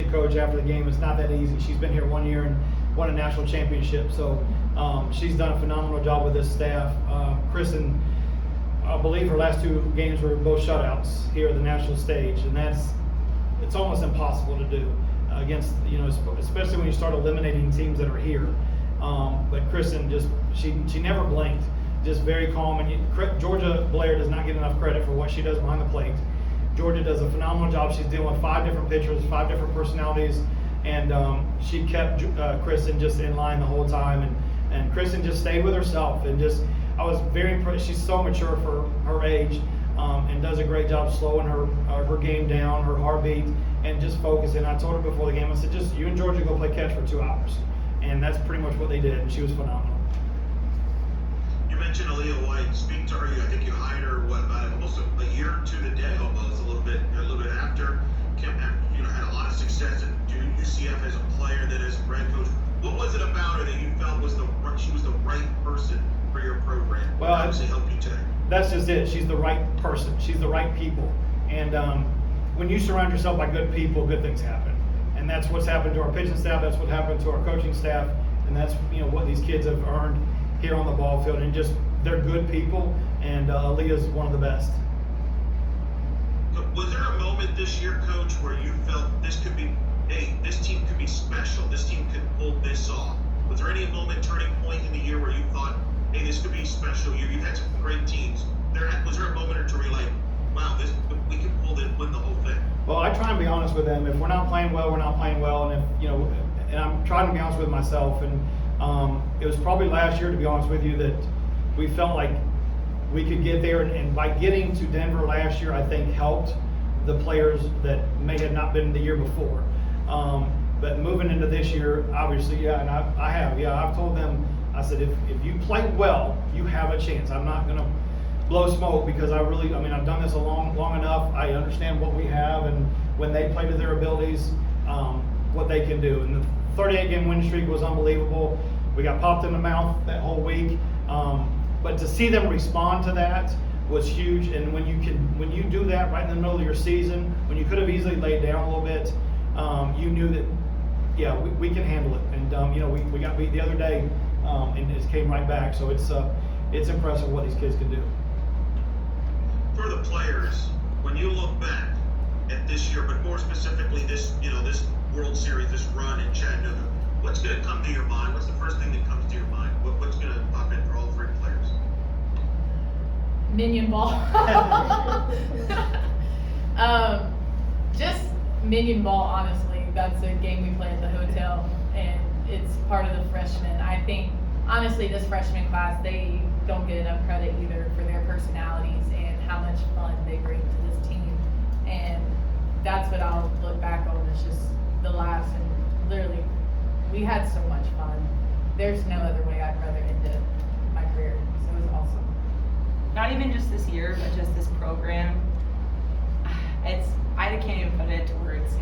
position coach after the game. It's not that easy. She's been here 1 year and won a national championship. So she's done a phenomenal job with this staff. Kristen, I believe her last 2 games were both shutouts here at the national stage, and it's almost impossible to do against, especially when you start eliminating teams that are here. But Kristen she never blinked, just very calm. And Georgia Blair does not get enough credit for what she does behind the plate. Georgia does a phenomenal job. She's dealing with 5 different pitchers, 5 different personalities, and she kept Kristen just in line the whole time. And Kristen just stayed with herself, and I was very impressed. She's so mature for her age, and does a great job slowing her game down, her heartbeat, and just focusing. I told her before the game, I said, just you and Georgia go play catch for 2 hours. And that's pretty much what they did, and she was phenomenal. You mentioned Aaliyah White. Speak to her. I think you hired her about almost a year to the day, almost a little bit after. Kim had a lot of success at UCF as a player, then as a grad coach. What was it about her that you felt she was the right person for your program? Well, obviously helped you today. That's just it. She's the right person. She's the right people. And when you surround yourself by good people, good things happen. And that's what's happened to our pitching staff. That's what happened to our coaching staff. And that's what these kids have earned here on the ball field. And just they're good people. And Aaliyah's one of the best. Was there a moment this year, Coach, where you felt this team could be special, this team could pull this off? Was there any moment, turning point in the year where you thought, hey, this could be special? You've had some great teams. Was there a moment or two where you're like, wow, we can win the whole thing? Well, I try and be honest with them. If we're not playing well, we're not playing well. And and I'm trying to be honest with myself. And it was probably last year, to be honest with you, that we felt like we could get there. And by getting to Denver last year, I think helped the players that may have not been the year before. But moving into this year, obviously, and I've told them, I said, if you play well, you have a chance. I'm not going to blow smoke because I've done this long enough. I understand what we have, and when they play to their abilities, what they can do. And the 38-game win streak was unbelievable. We got popped in the mouth that whole week. But to see them respond to that was huge. And when you do that right in the middle of your season, when you could have easily laid down a little bit, you knew that, we can handle it. And we got beat the other day, and it came right back. So it's impressive what these kids can do. For the players, when you look back at this year, but more specifically this World Series, this run in Chattanooga, what's going to come to your mind? What's the first thing that comes to your mind? What's going to pop in for all 3 players? Minion ball. Just minion ball, honestly. That's a game we play at the hotel, and it's part of the freshmen. I think, honestly, this freshman class, they don't get enough credit either for their personalities and how much fun they bring to this team. And that's what I'll look back on. It's just the last, and literally, we had so much fun. There's no other way I'd rather end my career. So it was awesome. Not even just this year, but just this program. I can't even put it into words.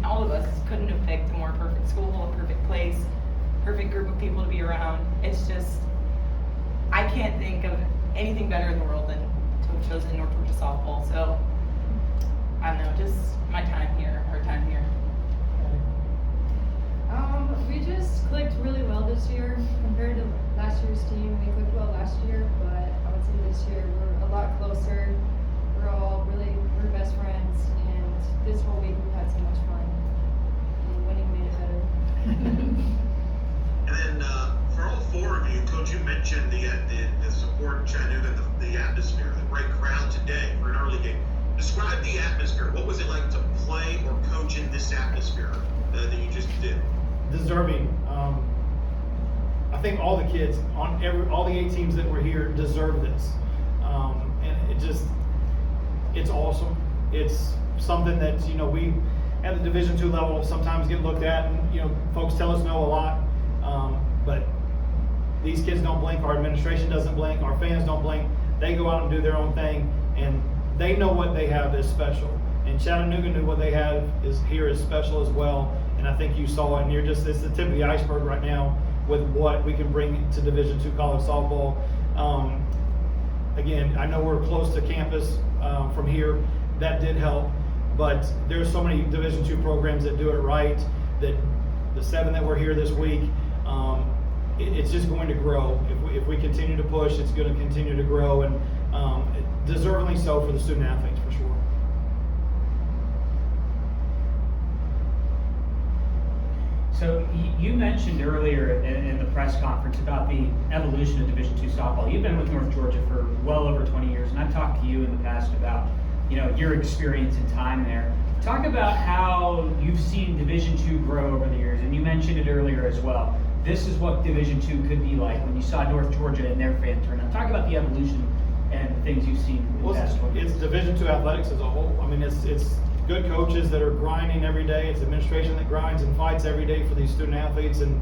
All of us couldn't have picked a more perfect school, a perfect place, perfect group of people to be around. It's just, I can't think of anything better in the world than to have chosen North Georgia softball. So, I don't know, just our time here. We just clicked really well this year compared to last year's team. We clicked well last year, but I would say this year we're a lot closer. We're best friends, and this whole week we've had so much fun. And winning made it better. And then for all 4 of you, Coach, you mentioned the support in Chattanooga, the atmosphere, the great crowd today for an early game. Describe the atmosphere. What was it like to play or coach in this atmosphere that you just did? Deserving. I think all the kids all the 8 teams that were here deserve this. And it's awesome. It's something that we at the Division II level sometimes get looked at, and folks tell us no a lot. But these kids don't blink. Our administration doesn't blink. Our fans don't blink. They go out and do their own thing, and they know what they have is special. And Chattanooga knew what they have is special as well. And I think you saw it, and it's the tip of the iceberg right now with what we can bring to Division II college softball. Again, I know we're close to campus from here. That did help. but there's so many Division II programs that do it right, that the 7 that were here this week, it's just going to grow. If we continue to push, it's going to continue to grow, and deservingly so for the student athletes, for sure. So you mentioned earlier in the press conference about the evolution of Division II softball. You've been with North Georgia for well over 20 years, and I've talked to you in the past about, you know, your experience and time there. Talk about how you've seen Division II grow over the years, and you mentioned it earlier as well. This is what Division II could be like when you saw North Georgia and their fan turnout. Talk about the evolution and the things you've seen in the past 20 years. It's Division II athletics as a whole. I mean, it's good coaches that are grinding every day. It's administration that grinds and fights every day for these student athletes, and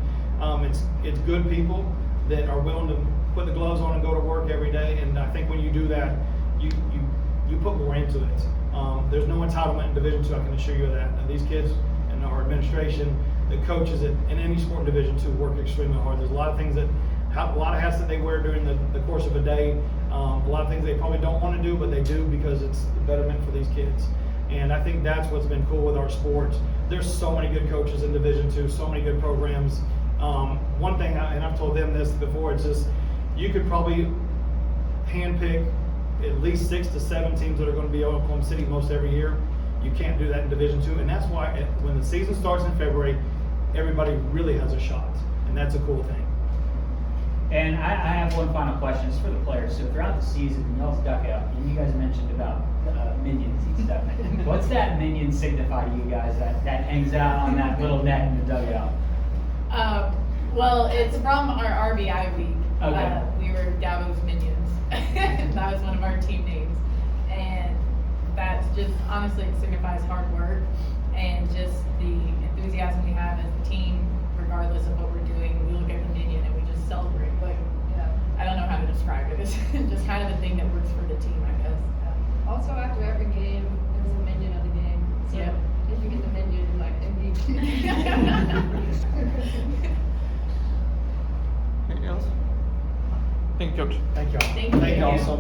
it's good people that are willing to put the gloves on and go to work every day. And I think when you do that, you put more into it. There's no entitlement in Division II, I can assure you of that. And these kids and our administration, the coaches in any sport in Division II work extremely hard. There's a lot of things a lot of hats that they wear during the course of a day. A lot of things they probably don't want to do, but they do because it's the betterment for these kids. And I think that's what's been cool with our sports. There's so many good coaches in Division II, so many good programs. One thing, and I've told them this before, it's just you could probably handpick at least 6 to 7 teams that are going to be at Oklahoma City most every year. You can't do that in Division II, and that's why when the season starts in February, everybody really has a shot, and that's a cool thing. And I have one final question. It's for the players. So throughout the season, y'all's dugout, and you guys mentioned about minions and stuff. What's that minion signify to you guys that hangs out on that little net in the dugout? Well, it's from our RBI week. Okay. We were Davo's Minions. That was one of our team names. And that's just, honestly, it signifies hard work and just the enthusiasm we have as a team, regardless of what we're doing. We look at the minion and we just celebrate. Like, I don't know how to describe it. It's just kind of the thing that works for the team, I guess. Also, after every game, there's a minion of the game. So Yep. if you get the minion, you're like MVP. Anything else? Thank you, Coach. Thank y'all. Thank you. Thank y'all so much.